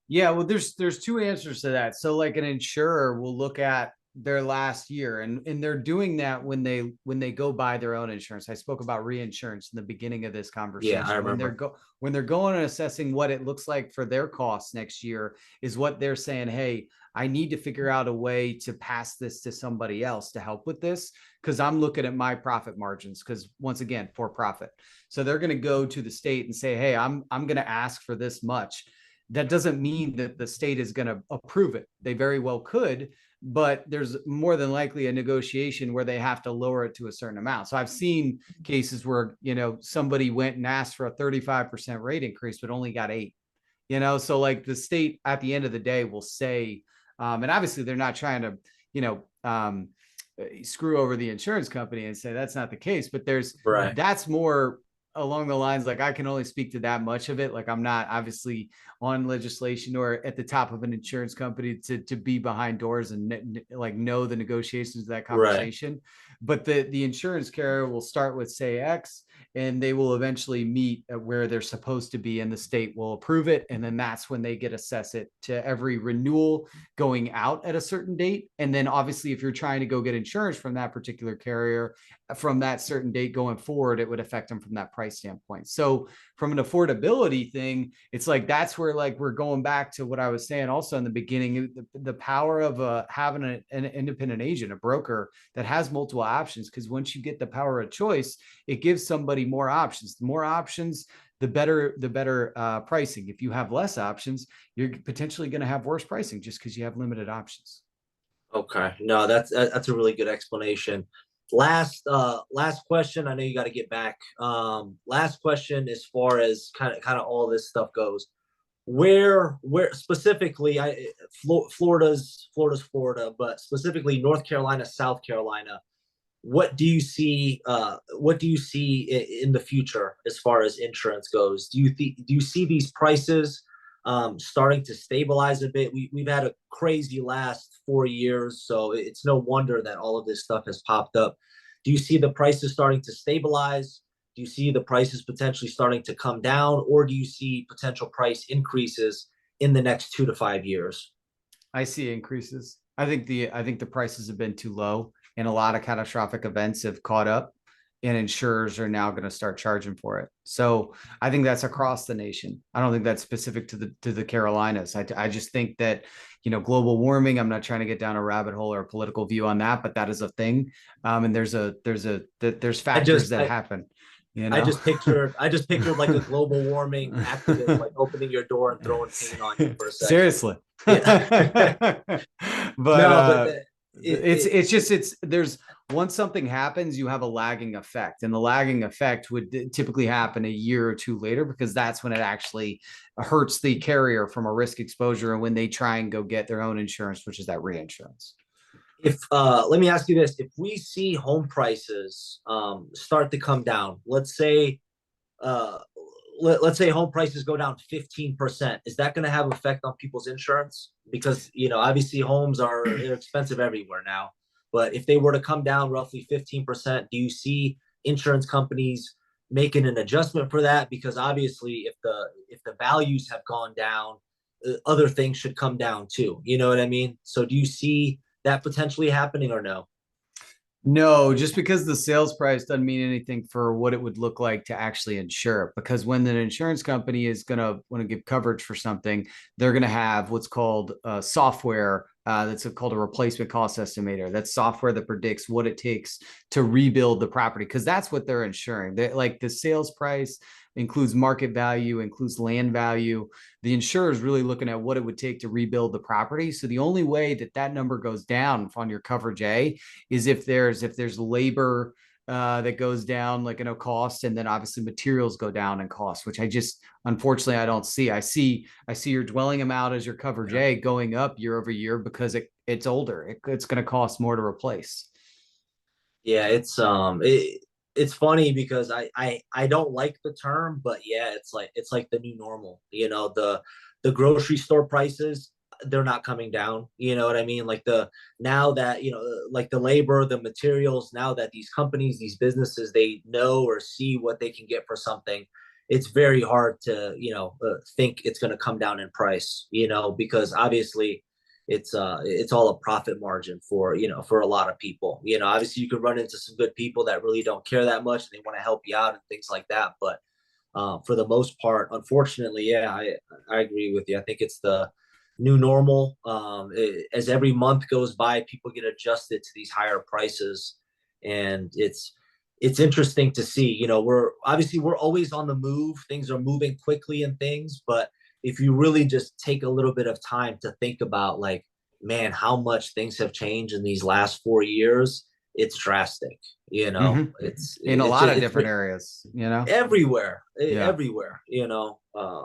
Yeah, well, there's two answers to that. So like an insurer will look at their last year and they're doing that when they go buy their own insurance. I spoke about reinsurance in the beginning of this Yeah, I conversation. remember. When they're going and assessing what it looks like for their costs next year is what they're saying, hey, I need to figure out a way to pass this to somebody else to help with this because I'm looking at my profit margins because once again, for profit. So they're going to go to the state and say, hey, I'm going to ask for this much. That doesn't mean that the state is going to approve it. They very well could, but there's more than likely a negotiation where they have to lower it to a certain amount. So I've seen cases where, somebody went and asked for a 35% rate increase, but only got 8. So like the state at the end of the day will say, and obviously they're not trying to, you know, screw over the insurance company and say that's not the case, but Right. that's more along the lines like I can only speak to that much of it. Like I'm not obviously on legislation or at the top of an insurance company to be behind doors and like know the negotiations of that Right. conversation. But the insurance carrier will start with say X, and they will eventually meet at where they're supposed to be, and the state will approve it, and then that's when they get assess it to every renewal going out at a certain date. And then obviously if you're trying to go get insurance from that particular carrier from that certain date going forward, it would affect them from that price standpoint. So from an affordability thing, it's like that's where like we're going back to what I was saying also in the beginning, the power of having an independent agent, a broker that has multiple options. Because once you get the power of choice, it gives somebody more options. The more options, the better pricing. If you have less options, you're potentially going to have worse pricing just because you have limited options. Okay. No, that's a really good explanation. Last question. I know you got to get back. Last question as far as kind of all this stuff goes. Where specifically Florida's Florida, but specifically North Carolina, South Carolina, what do you see in the future as far as insurance goes? Do you see these prices starting to stabilize a bit? We've had a crazy last 4 years, so it's no wonder that all of this stuff has popped up. Do you see the prices starting to stabilize? Do you see the prices potentially starting to come down, or do you see potential price increases in the next 2 to 5 years? I see increases. I think the prices have been too low, and a lot of catastrophic events have caught up, and insurers are now going to start charging for it. So I think that's across the nation. I don't think that's specific to the Carolinas. I just think that global warming. I'm not trying to get down a rabbit hole or a political view on that, but that is a thing. And there's I factors just that I, happen. You I know. just pictured like a global warming activist like opening your door and throwing paint on you for a second. Seriously. Yeah. But No, but it's there's once something happens, you have a lagging effect, and the lagging effect would typically happen a year or two later because that's when it actually hurts the carrier from a risk exposure and when they try and go get their own insurance, which is that reinsurance. if let me ask you this: if we see home prices start to come down, uh, let's say home prices go down 15%, is that going to have effect on people's insurance? Because obviously homes are they're expensive everywhere now. But if they were to come down roughly 15%, do you see insurance companies making an adjustment for that? Because obviously, if the values have gone down, other things should come down too. You know what I mean? So do you see that potentially happening or no? No, just because the sales price doesn't mean anything for what it would look like to actually insure it. Because when an insurance company is going to want to give coverage for something, they're going to have what's called software that's called a replacement cost estimator. That's software that predicts what it takes to rebuild the property because that's what they're insuring. Like the sales price includes market value, includes land value. The insurer is really looking at what it would take to rebuild the property. So the only way that that number goes down on your coverage A is if there's labor that goes down like cost, and then obviously materials go down in cost, which I just unfortunately I don't see. I see your dwelling amount as your coverage Yeah. A going up year over year because it's older. It's going to cost more to replace. Yeah, it's funny because I don't like the term, but yeah, it's like the new normal. The grocery store prices, they're not coming down. You know what I mean? Like the now that like the labor, the materials, now that these companies, these businesses, they know or see what they can get for something, it's very hard to think it's going to come down in price. Because obviously it's all a profit margin for a lot of people. Obviously you could run into some good people that really don't care that much and they want to help you out and things like that. But for the most part, unfortunately, yeah, I agree with you. I think it's the new normal. As every month goes by, people get adjusted to these higher prices, and it's interesting to see. We're always on the move. Things are moving quickly and things, but if you really just take a little bit of time to think about, like, man, how much things have changed in these last 4 years, it's drastic. Mhm. In a lot of different areas, everywhere, Yeah. everywhere.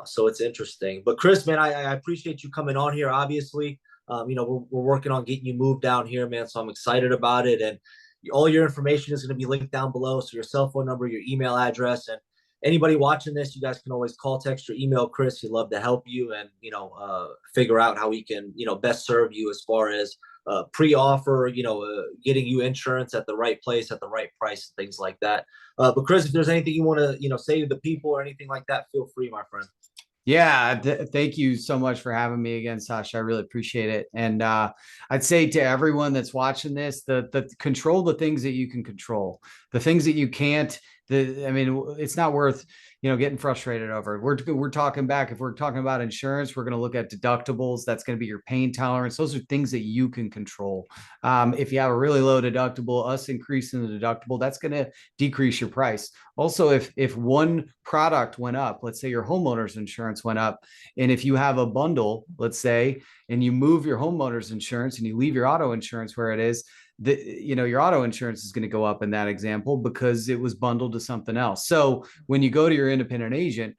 So it's interesting. But Chris, man, I appreciate you coming on here. Obviously, we're working on getting you moved down here, man. So I'm excited about it, and all your information is going to be linked down below. So your cell phone number, your email address, and anybody watching this, you guys can always call, text, or email Chris. He'd love to help you and figure out how he can best serve you as far as pre-offer, getting you insurance at the right place at the right price and things like that. But Chris, if there's anything you want to say to the people or anything like that, feel free, my friend. Yeah, thank you so much for having me again, Sasha. I really appreciate it. And I'd say to everyone that's watching this, the control the things that you can control. The things that you can't, it's not worth getting frustrated over. We're talking back. If we're talking about insurance, we're going to look at deductibles. That's going to be your pain tolerance. Those are things that you can control. If you have a really low deductible, us increasing the deductible, that's going to decrease your price. Also, if one product went up, let's say your homeowner's insurance went up, and if you have a bundle, let's say, and you move your homeowner's insurance and you leave your auto insurance where it is, your auto insurance is going to go up in that example because it was bundled to something else. So when you go to your independent agent,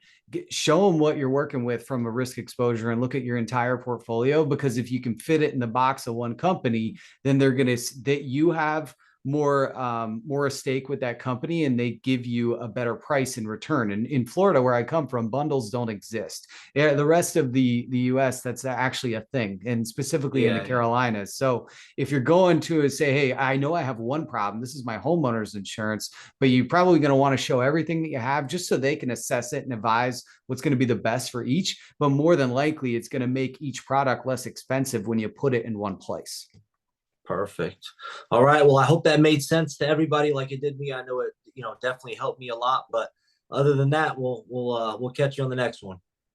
show them what you're working with from a risk exposure and look at your entire portfolio, because if you can fit it in the box of one company, then they're going to, that you have more a stake with that company, and they give you a better price in return. And in Florida, where I come from, bundles don't exist. Yeah, the rest of the US, that's actually a thing, and specifically in the Carolinas. So if you're going to say, hey, I know I have one problem, this is my homeowner's insurance, but you're probably going to want to show everything that you have just so they can assess it and advise what's going to be the best for each. But more than likely, it's going to make each product less expensive when you put it in one place. Perfect. All right. Well, I hope that made sense to everybody like it did me. I know it, definitely helped me a lot. But other than that, we'll catch you on the next one.